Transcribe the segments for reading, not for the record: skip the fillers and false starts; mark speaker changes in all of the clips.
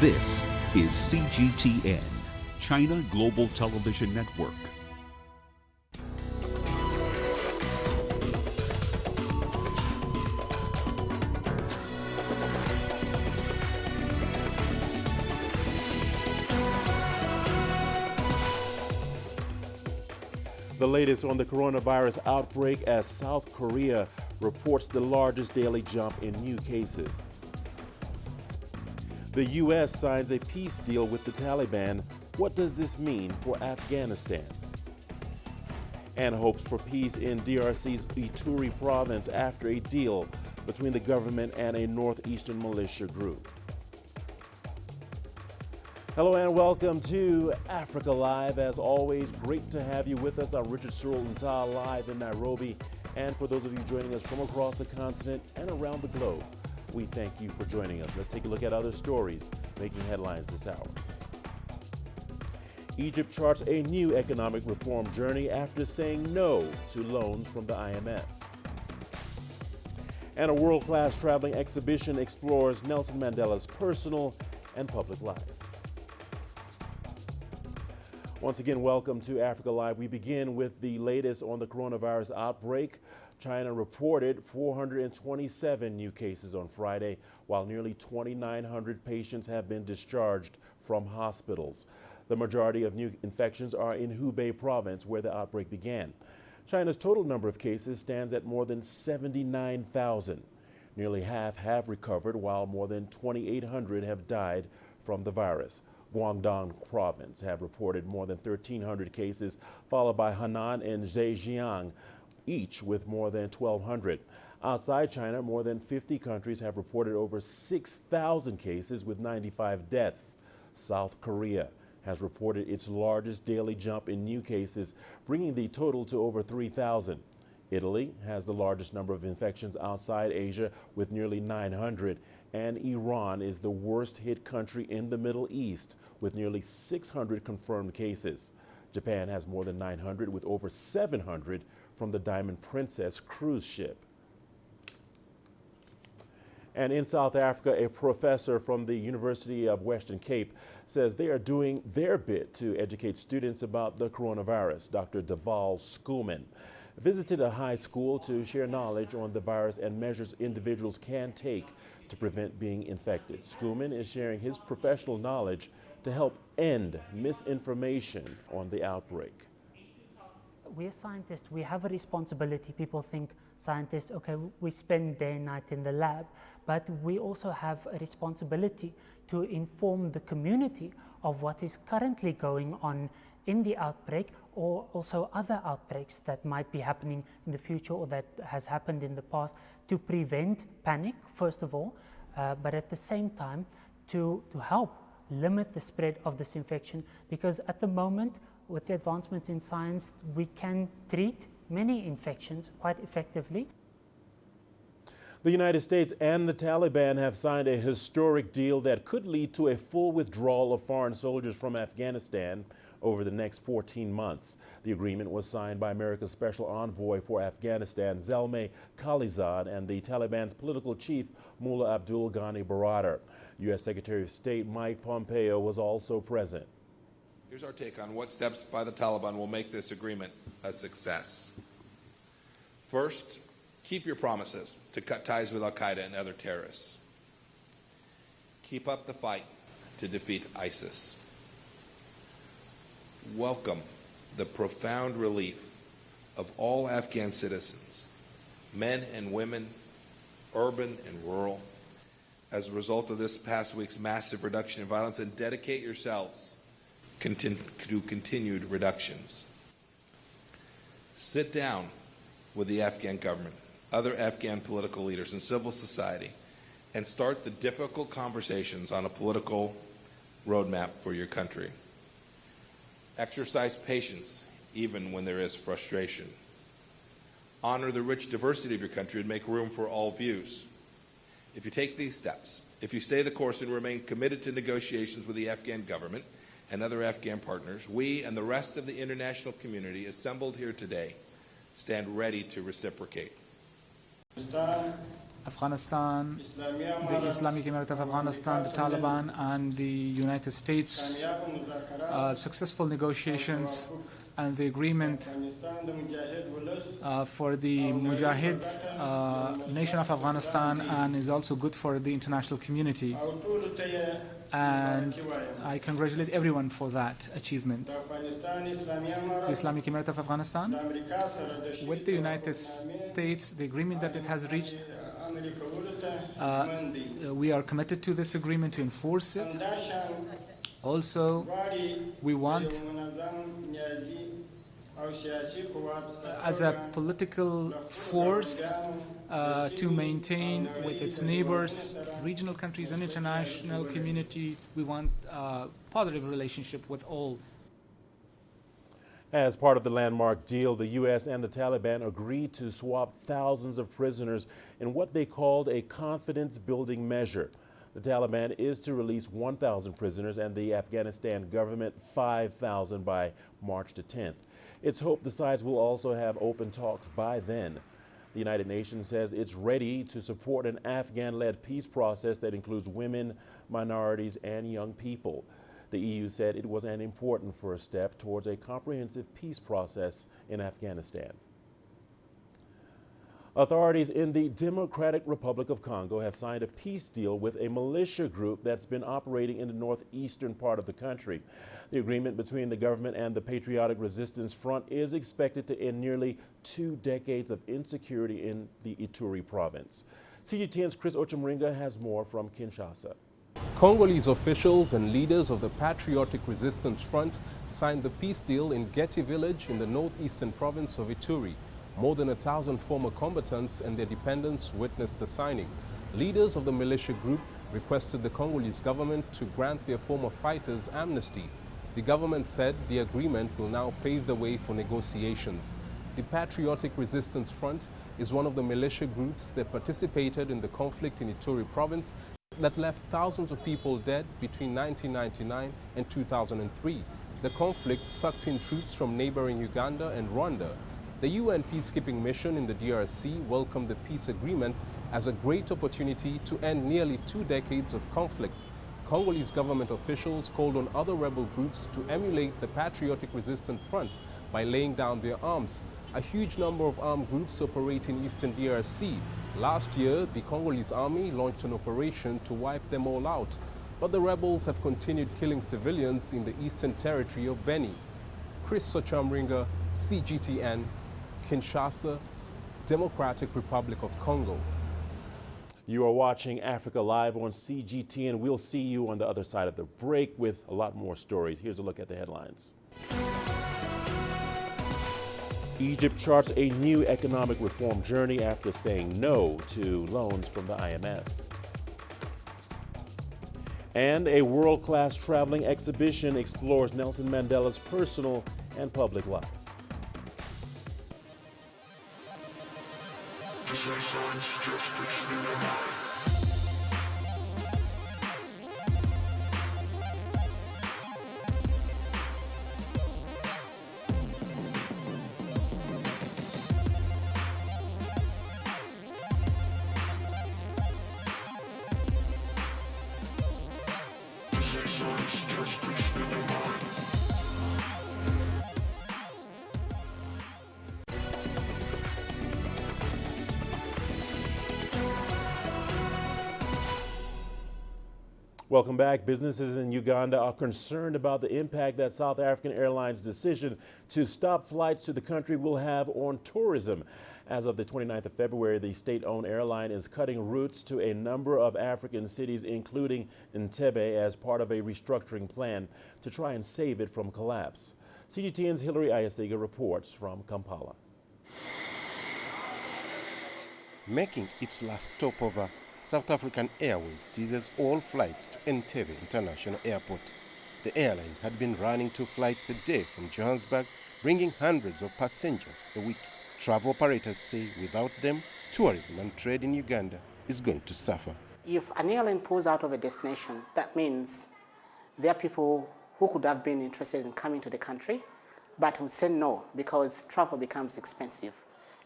Speaker 1: This is CGTN, China Global Television Network.
Speaker 2: The latest on the coronavirus outbreak as South Korea reports the largest daily jump in new cases. The U.S. signs a peace deal with the Taliban. What does this mean for Afghanistan? And hopes for peace in DRC's Ituri province after a deal between the government and a northeastern militia group. Hello and welcome to Africa Live. As always, great to have you with us. I'm Richard Nta live in Nairobi. And for those of you joining us from across the continent and around the globe, we thank you for joining us. Let's take a look at other stories making headlines this hour. Egypt charts a new economic reform journey after saying no to loans from the IMF. And a world-class traveling exhibition explores Nelson Mandela's personal and public life. Once again, welcome to Africa Live. We begin with the latest on the coronavirus outbreak. China reported 427 new cases on Friday, while nearly 2,900 patients have been discharged from hospitals. The majority of new infections are in Hubei province, where the outbreak began. China's total number of cases stands at more than 79,000. Nearly half have recovered, while more than 2,800 have died from the virus. Guangdong province have reported more than 1,300 cases, followed by Henan and Zhejiang, each with more than 1,200. Outside China, more than 50 countries have reported over 6,000 cases with 95 deaths. South Korea has reported its largest daily jump in new cases, bringing the total to over 3,000. Italy has the largest number of infections outside Asia with nearly 900, and Iran is the worst hit country in the Middle East with nearly 600 confirmed cases. Japan has more than 900 with over 700 from the Diamond Princess cruise ship. And in South Africa, a professor from the University of Western Cape says they are doing their bit to educate students about the coronavirus. Dr. Deval Schoolman visited a high school to share knowledge on the virus and measures individuals can take to prevent being infected. Schoolman is sharing his professional knowledge to help end misinformation on the outbreak.
Speaker 3: We're scientists, we have a responsibility. People think scientists, okay, we spend day and night in the lab, but we also have a responsibility to inform the community of what is currently going on in the outbreak, or also other outbreaks that might be happening in the future or that has happened in the past, to prevent panic, first of all, but at the same time to help limit the spread of this infection, because at the moment, with the advancements in science, we can treat many infections quite effectively.
Speaker 2: The United States and the Taliban have signed a historic deal that could lead to a full withdrawal of foreign soldiers from Afghanistan over the next 14 months. The agreement was signed by America's Special Envoy for Afghanistan, Zalmay Khalilzad, and the Taliban's political chief, Mullah Abdul Ghani Baradar. U.S. Secretary of State Mike Pompeo was also present.
Speaker 4: Here's our take on what steps by the Taliban will make this agreement a success. First, keep your promises to cut ties with al-Qaeda and other terrorists. Keep up the fight to defeat ISIS. Welcome the profound relief of all Afghan citizens, men and women, urban and rural, as a result of this past week's massive reduction in violence, and dedicate yourselves to continued reductions. Sit down with the Afghan government, other Afghan political leaders, and civil society, and start the difficult conversations on a political roadmap for your country. Exercise patience even when there is frustration. Honor the rich diversity of your country and make room for all views. If you take these steps, if you stay the course and remain committed to negotiations with the Afghan government and other Afghan partners, we and the rest of the international community assembled here today stand ready to reciprocate.
Speaker 5: It's time Afghanistan, the Islamic Emirate of Afghanistan, the Taliban, and the United States, successful negotiations and the agreement for the Mujahid nation of Afghanistan, and is also good for the international community. And I congratulate everyone for that achievement. The Islamic Emirate of Afghanistan, with the United States, the agreement that it has reached, we are committed to this agreement to enforce it. Also, we want, as a political force, to maintain with its neighbors, regional countries and international community, we want a positive relationship with all.
Speaker 2: As part of the landmark deal, the U.S. and the Taliban agreed to swap thousands of prisoners in what they called a confidence-building measure. The Taliban is to release 1,000 prisoners and the Afghanistan government 5,000 by March the 10th. It's hoped the sides will also have open talks by then. The United Nations says it's ready to support an Afghan-led peace process that includes women, minorities, and young people. The EU said it was an important first step towards a comprehensive peace process in Afghanistan. Authorities in the Democratic Republic of Congo have signed a peace deal with a militia group that's been operating in the northeastern part of the country. The agreement between the government and the Patriotic Resistance Front is expected to end nearly 2 decades of insecurity in the Ituri province. CGTN's Chris Ochemringa has more from Kinshasa.
Speaker 6: Congolese officials and leaders of the Patriotic Resistance Front signed the peace deal in Geti village in the northeastern province of Ituri. More than 1,000 former combatants and their dependents witnessed the signing. Leaders of the militia group requested the Congolese government to grant their former fighters amnesty. The government said the agreement will now pave the way for negotiations. The Patriotic Resistance Front is one of the militia groups that participated in the conflict in Ituri province that left thousands of people dead between 1999 and 2003. The conflict sucked in troops from neighboring Uganda and Rwanda. The UN peacekeeping mission in the DRC welcomed the peace agreement as a great opportunity to end nearly 2 decades of conflict. Congolese government officials called on other rebel groups to emulate the Patriotic Resistance Front by laying down their arms. A huge number of armed groups operate in eastern DRC. Last year, the Congolese army launched an operation to wipe them all out, but the rebels have continued killing civilians in the eastern territory of Beni. Chris Ochemringa, CGTN, Kinshasa, Democratic Republic of Congo.
Speaker 2: You are watching Africa Live on CGTN. We'll see you on the other side of the break with a lot more stories. Here's a look at the headlines. Egypt charts a new economic reform journey after saying no to loans from the IMF. And a world-class traveling exhibition explores Nelson Mandela's personal and public life. Welcome back. Businesses in Uganda are concerned about the impact that South African Airlines' decision to stop flights to the country will have on tourism. As of the 29th of February, the state-owned airline is cutting routes to a number of African cities, including Entebbe, as part of a restructuring plan to try and save it from collapse. CGTN's Hilary Ayasiga reports from Kampala.
Speaker 7: Making its last stopover, South African Airways ceases all flights to Entebbe International Airport. The airline had been running 2 flights a day from Johannesburg, bringing hundreds of passengers a week. Travel operators say without them, tourism and trade in Uganda is going to suffer.
Speaker 8: If an airline pulls out of a destination, that means there are people who could have been interested in coming to the country, but would say no because travel becomes expensive.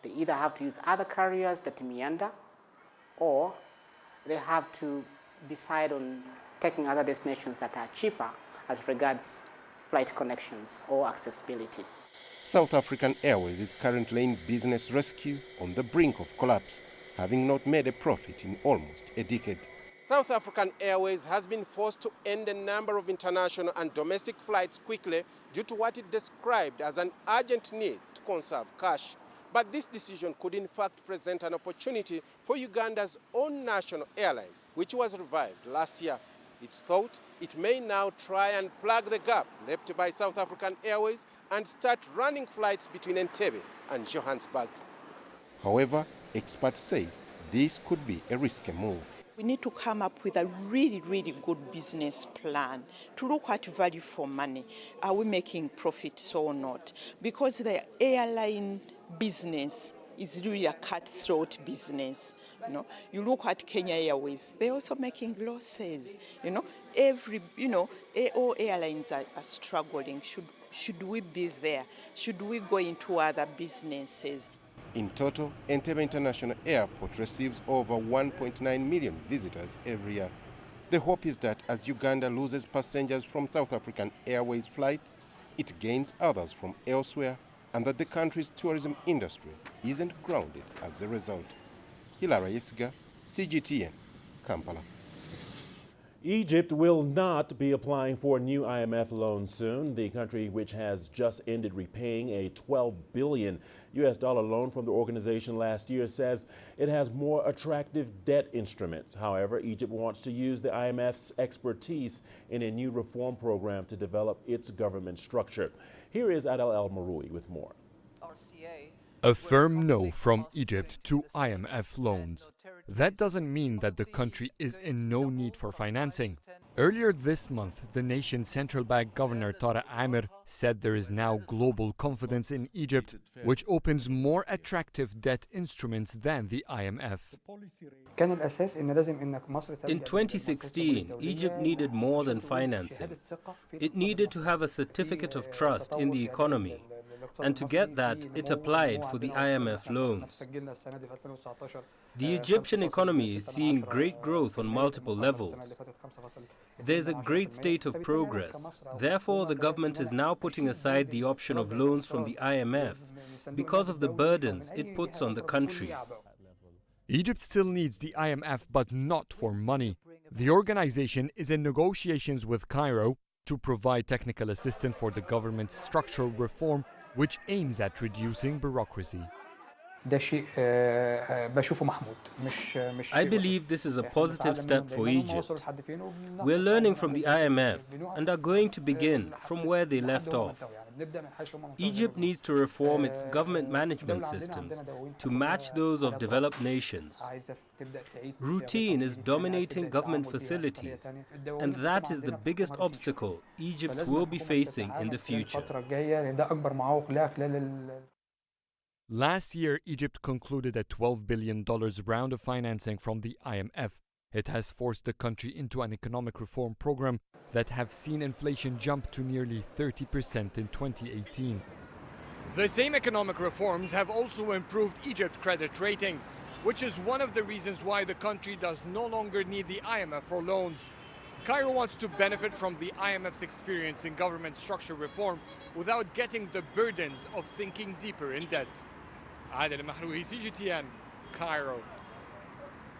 Speaker 8: They either have to use other carriers that meander, or they have to decide on taking other destinations that are cheaper as regards flight connections or accessibility.
Speaker 7: South African Airways is currently in business rescue on the brink of collapse, having not made a profit in almost a decade. South African Airways has been forced to end a number of international and domestic flights quickly due to what it described as an urgent need to conserve cash. But this decision could in fact present an opportunity for Uganda's own national airline, which was revived last year. It's thought it may now try and plug the gap left by South African Airways and start running flights between Entebbe and Johannesburg. However, experts say this could be a risky move.
Speaker 9: We need to come up with a really, really good business plan to look at value for money. Are we making profits or not? Because the airline business is really a cutthroat business. You look at Kenya Airways, they're also making losses. All airlines are struggling. Should we be there? Should we go into other businesses?
Speaker 7: In total, Entebbe International Airport receives over 1.9 million visitors every year. The hope is that as Uganda loses passengers from South African Airways flights, it gains others from elsewhere, and that the country's tourism industry isn't grounded as a result. Hilara Yesiga, CGTN, Kampala.
Speaker 2: Egypt will not be applying for a new IMF loan soon. The country, which has just ended repaying a $12 billion loan from the organization last year, says it has more attractive debt instruments. However, Egypt wants to use the IMF's expertise in a new reform program to develop its government structure. Here is Adel El Maroui with more.
Speaker 10: A firm no from Egypt to IMF loans. That doesn't mean that the country is in no need for financing. Earlier this month, the nation's central bank governor Tara Amir said there is now global confidence in Egypt, which opens more attractive debt instruments than the IMF.
Speaker 11: In 2016, Egypt needed more than financing. It needed to have a certificate of trust in the economy. And to get that, it applied for the IMF loans. The Egyptian economy is seeing great growth on multiple levels. There's a great state of progress. Therefore, the government is now putting aside the option of loans from the IMF because of the burdens it puts on the country.
Speaker 10: Egypt still needs the IMF, but not for money. The organization is in negotiations with Cairo to provide technical assistance for the government's structural reform, which aims at reducing bureaucracy.
Speaker 11: I believe this is a positive step for Egypt. We're learning from the IMF and are going to begin from where they left off. Egypt needs to reform its government management systems to match those of developed nations. Routine is dominating government facilities, and that is the biggest obstacle Egypt will be facing in the future.
Speaker 10: Last year, Egypt concluded a $12 billion round of financing from the IMF. It has forced the country into an economic reform program that have seen inflation jump to nearly 30% in 2018.
Speaker 12: The same economic reforms have also improved Egypt's credit rating, which is one of the reasons why the country does no longer need the IMF for loans. Cairo wants to benefit from the IMF's experience in government structure reform without getting the burdens of sinking deeper in debt. Adel Mahrouhi, CGTN, Cairo.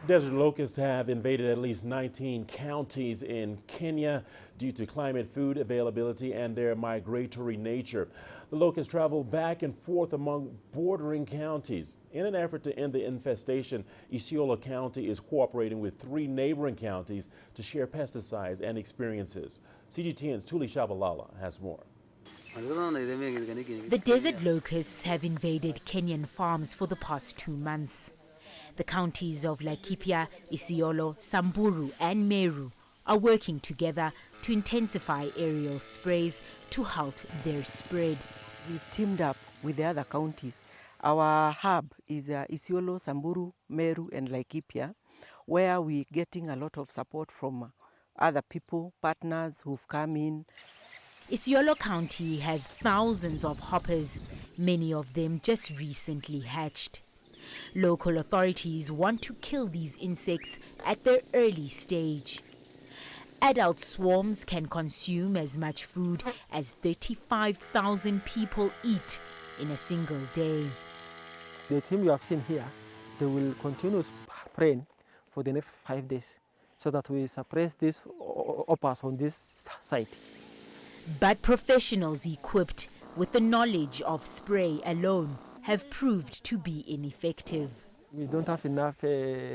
Speaker 2: Desert locusts have invaded at least 19 counties in Kenya due to climate, food availability, and their migratory nature. The locusts travel back and forth among bordering counties. In an effort to end the infestation, Isiolo County is cooperating with 3 neighboring counties to share pesticides and experiences. CGTN's Tuli Shabalala has more.
Speaker 13: The desert locusts have invaded Kenyan farms for the past 2 months. The counties of Laikipia, Isiolo, Samburu and Meru are working together to intensify aerial sprays to halt their spread.
Speaker 14: We've teamed up with the other counties. Our hub is Isiolo, Samburu, Meru and Laikipia, where we're getting a lot of support from other people, partners who've come in.
Speaker 13: Isiolo County has thousands of hoppers, many of them just recently hatched. Local authorities want to kill these insects at their early stage. Adult swarms can consume as much food as 35,000 people eat in a single day.
Speaker 15: The team you have seen here, they will continue spraying for the next 5 days so that we suppress these opas on this site.
Speaker 13: But professionals equipped with the knowledge of spray alone have proved to be ineffective.
Speaker 15: We don't have enough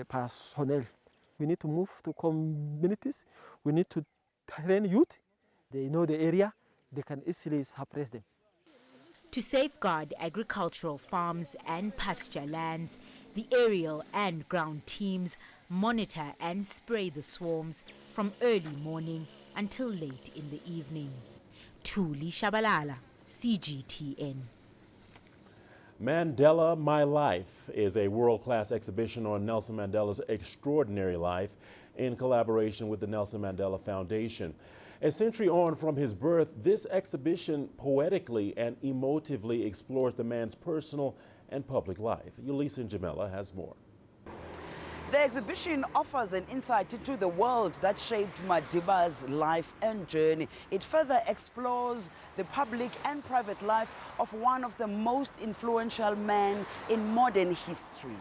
Speaker 15: personnel. We need to move to communities. We need to train youth. They know the area. They can easily suppress them.
Speaker 13: To safeguard agricultural farms and pasture lands, the aerial and ground teams monitor and spray the swarms from early morning until late in the evening. Thuli Shabalala, CGTN.
Speaker 2: Mandela, My Life is a world-class exhibition on Nelson Mandela's extraordinary life in collaboration with the Nelson Mandela Foundation. A century on from his birth, this exhibition poetically and emotively explores the man's personal and public life. Yulisa Jamela has more.
Speaker 16: The exhibition offers an insight into the world that shaped Madiba's life and journey. It further explores the public and private life of one of the most influential men in modern history.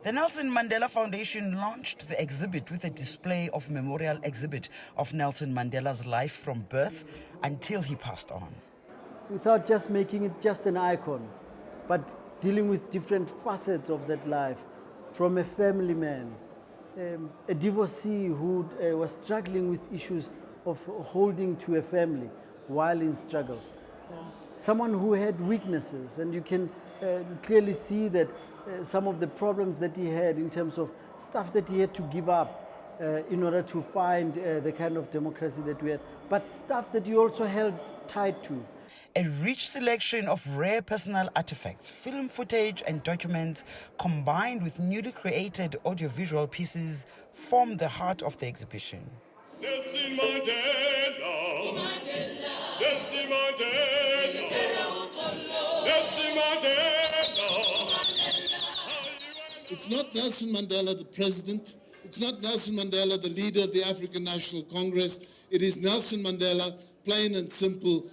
Speaker 16: The Nelson Mandela Foundation launched the exhibit with a display of memorial exhibit of Nelson Mandela's life from birth until he passed on.
Speaker 17: Without just making it just an icon, but dealing with different facets of that life. From a family man, a divorcee who was struggling with issues of holding to a family while in struggle. Someone who had weaknesses, and you can clearly see that some of the problems that he had in terms of stuff that he had to give up in order to find the kind of democracy that we had, but stuff that he also held tight to.
Speaker 16: A rich selection of rare personal artifacts, film footage and documents combined with newly created audiovisual pieces form the heart of the exhibition.
Speaker 18: Nelson Mandela, Nelson Mandela, Nelson Mandela.
Speaker 19: It's not Nelson Mandela the president, it's not Nelson Mandela the leader of the African National Congress, it is Nelson Mandela, plain and simple,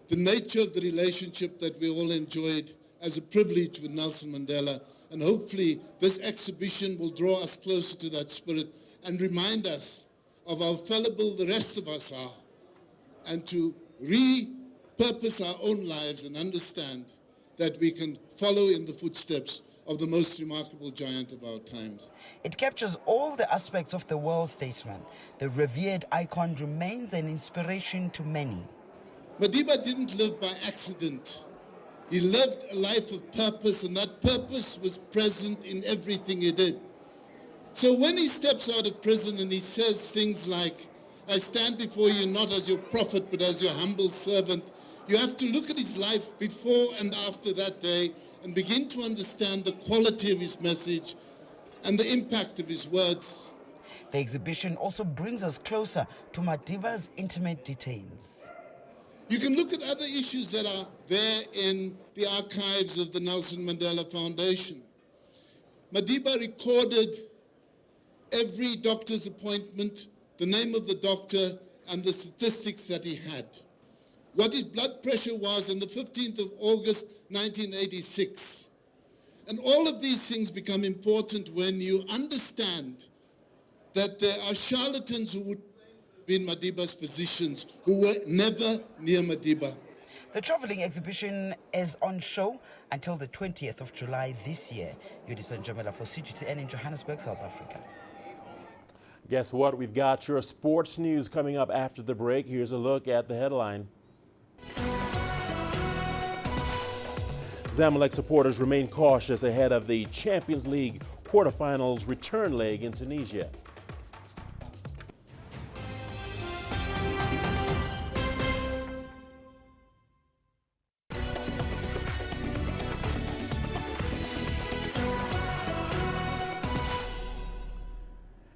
Speaker 19: the nature of the relationship that we all enjoyed as a privilege with Nelson Mandela. And hopefully this exhibition will draw us closer to that spirit and remind us of how fallible the rest of us are, and to repurpose our own lives and understand that we can follow in the footsteps of the most remarkable giant of our times.
Speaker 16: It captures all the aspects of the world statesman. The revered icon remains an inspiration to many.
Speaker 19: Madiba didn't live by accident. He lived a life of purpose, and that purpose was present in everything he did. So when he steps out of prison and he says things like, I stand before you not as your prophet, but as your humble servant, you have to look at his life before and after that day and begin to understand the quality of his message and the impact of his words.
Speaker 16: The exhibition also brings us closer to Madiba's intimate details.
Speaker 19: You can look at other issues that are there in the archives of the Nelson Mandela Foundation. Madiba recorded every doctor's appointment, the name of the doctor, and the statistics that he had. What his blood pressure was on the 15th of August, 1986. And all of these things become important when you understand that there are charlatans who would be Madiba's physicians who were never near Madiba.
Speaker 16: The traveling exhibition is on show until the 20th of July this year. Yulisa Jamela for CGTN in Johannesburg, South Africa.
Speaker 2: Guess what? We've got your sports news coming up after the break. Here's a look at the headline. Zamalek supporters remain cautious ahead of the Champions League quarterfinals return leg in Tunisia.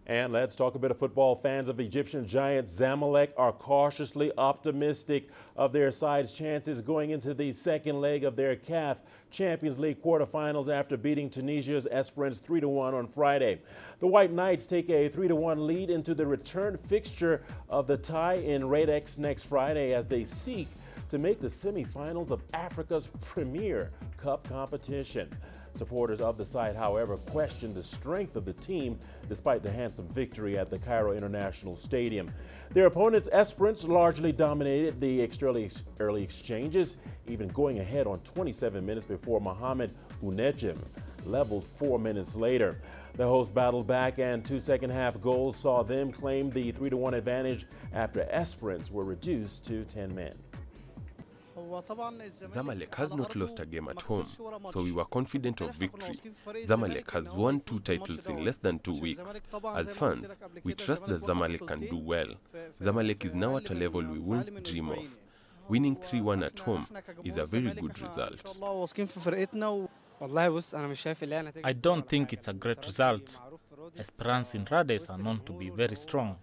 Speaker 2: And let's talk a bit of football. Fans of Egyptian giant Zamalek are cautiously optimistic of their side's chances going into the second leg of their CAF Champions League quarterfinals after beating Tunisia's Esperance 3-1 on Friday. The White Knights take a 3-1 lead into the return fixture of the tie in Radex next Friday as they seek to make the semifinals of Africa's premier cup competition. Supporters of the side, however, question the strength of the team despite the handsome victory at the Cairo International Stadium. Their opponents, Esperance, largely dominated the early exchanges, even going ahead on 27 minutes before Mohamed Unechem leveled 4 minutes later. The hosts battled back, and 2 second-half goals saw them claim the 3-1 advantage after Esperance were reduced to 10 men.
Speaker 20: Zamalek has not lost a game at home, so we were confident of victory. Zamalek has won 2 titles in less than 2 weeks. As fans, we trust that Zamalek can do well. Zamalek is now at a level we wouldn't dream of. Winning 3-1 at home is a very good result.
Speaker 21: I don't think it's a great result. Esperance in Rades are known to be very strong.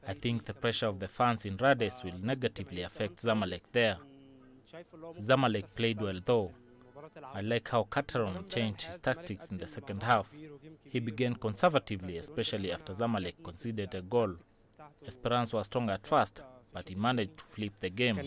Speaker 21: I think the pressure of the fans in Rades will negatively affect Zamalek there. Zamalek played well though. I like how Cateron changed his tactics in the second half. He began conservatively, especially after Zamalek conceded a goal. Esperance was strong at first, but he managed to flip the game.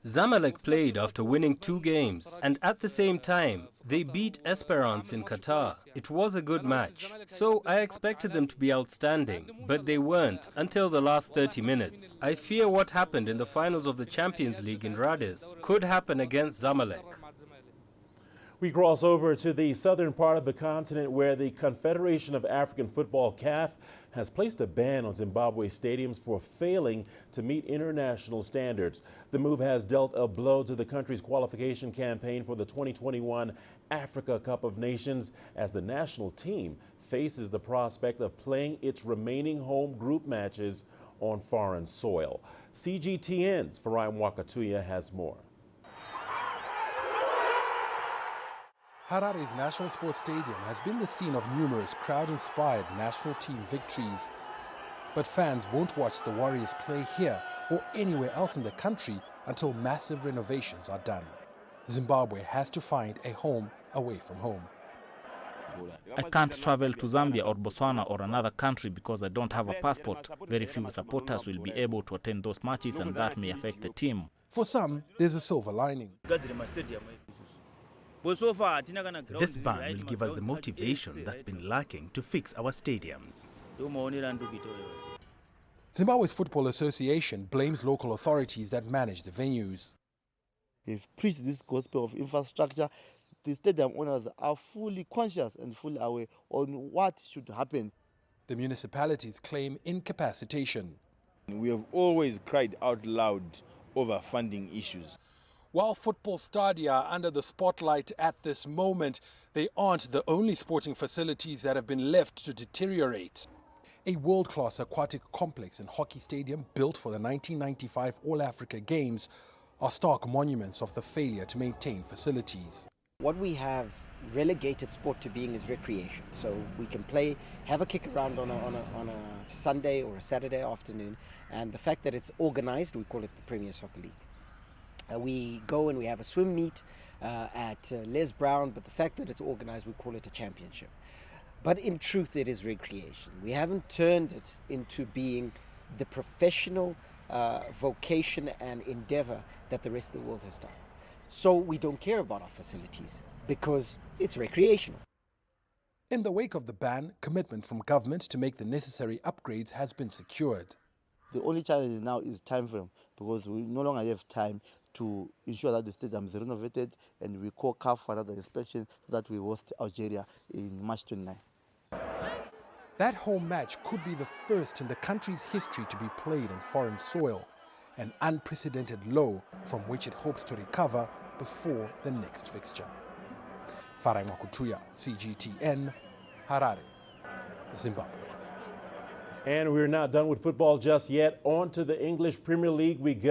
Speaker 11: Zamalek played after winning 2 games, and at the same time, they beat Esperance in Qatar. It was a good match, so I expected them to be outstanding, but they weren't until the last 30 minutes. I fear what happened in the finals of the Champions League in Rades could happen against Zamalek.
Speaker 2: We cross over to the southern part of the continent where the Confederation of African Football, CAF, has placed a ban on Zimbabwe stadiums for failing to meet international standards. The move has dealt a blow to the country's qualification campaign for the 2021 Africa Cup of Nations as the national team faces the prospect of playing its remaining home group matches on foreign soil. CGTN's Farai Mwakatuya has more.
Speaker 6: Harare's National Sports Stadium has been the scene of numerous crowd-inspired national team victories. But fans won't watch the Warriors play here or anywhere else in the country until massive renovations are done. Zimbabwe has to find a home away from home.
Speaker 21: I can't travel to Zambia or Botswana or another country because I don't have a passport. Very few supporters will be able to attend those matches, and that may affect the team.
Speaker 6: For some, there's a silver lining.
Speaker 22: This ban will give us the motivation that's been lacking to fix our stadiums.
Speaker 6: Zimbabwe's Football Association blames local authorities that manage the venues.
Speaker 23: They've preached this gospel of infrastructure. The stadium owners are fully conscious and fully aware on what should happen.
Speaker 6: The municipalities claim incapacitation.
Speaker 24: We have always cried out loud over funding issues.
Speaker 6: While football stadia are under the spotlight at this moment, they aren't the only sporting facilities that have been left to deteriorate. A world-class aquatic complex and hockey stadium built for the 1995 All-Africa Games are stark monuments of the failure to maintain facilities.
Speaker 25: What we have relegated sport to being is recreation. So we can play, have a kick around on a Sunday or a Saturday afternoon, and the fact that it's organized, we call it the Premier Soccer League. We go and we have a swim meet at Les Brown, but the fact that it's organized, we call it a championship. But in truth, it is recreation. We haven't turned it into being the professional vocation and endeavor that the rest of the world has done. So we don't care about our facilities because it's recreational.
Speaker 6: In the wake of the ban, commitment from government to make the necessary upgrades has been secured.
Speaker 23: The only challenge now is time frame, because we no longer have time to ensure that the stadium is renovated, and we call CAF for another inspection so that we host Algeria in March 29.
Speaker 6: That home match could be the first in the country's history to be played on foreign soil, an unprecedented low from which it hopes to recover before the next fixture. Farai Mwakatuya, CGTN, Harare, Zimbabwe.
Speaker 2: And we're not done with football just yet. On to the English Premier League we go.